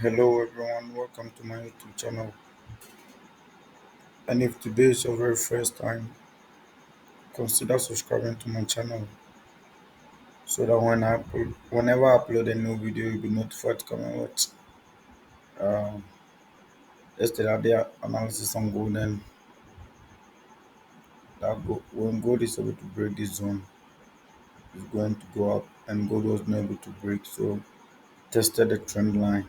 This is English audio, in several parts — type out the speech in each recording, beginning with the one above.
Hello everyone, welcome to my YouTube channel. And if today is your very first time, consider subscribing to my channel so that whenever I upload a new video, you'll be notified coming with um, yesterday I did analysis on gold and when gold is able to break this zone, it's going to go up and gold was not able to break, so tested the trend line.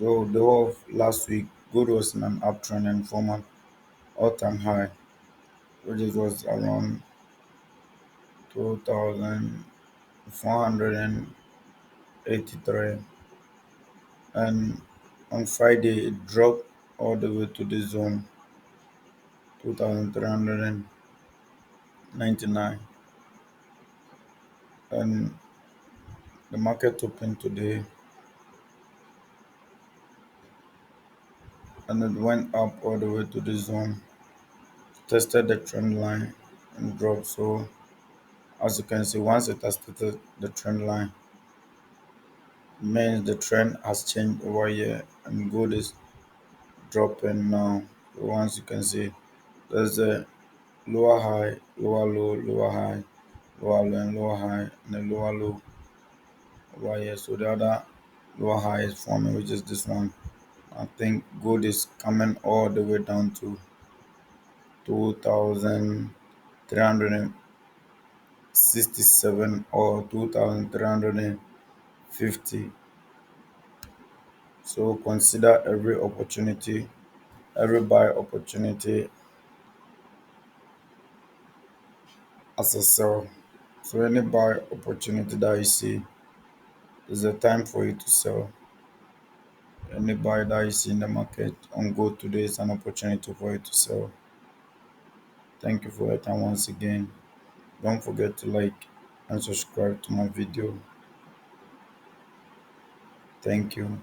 So the whole of last week, gold was in an uptrend and formed an all-time high, which was around 2,483, and on Friday it dropped all the way to the zone 2,399, and the market opened today and it went up all the way to the zone, tested the trend line and dropped. So as you can see, once it has tested the trend line, means the trend has changed over here and gold is dropping now. So once you can see, there's a lower high, lower low, lower high, lower low, and lower high, and a lower low over here. So the other lower high is forming, which is this one. I think gold is coming all the way down to 2,367 or 2,350. So consider every opportunity, every buy opportunity as a sell. So any buy opportunity that you see is a time for you to sell. Any buy that you see in the market on gold today is an opportunity for you to sell. Thank you for your time once again. Don't forget to like and subscribe to my video. Thank you.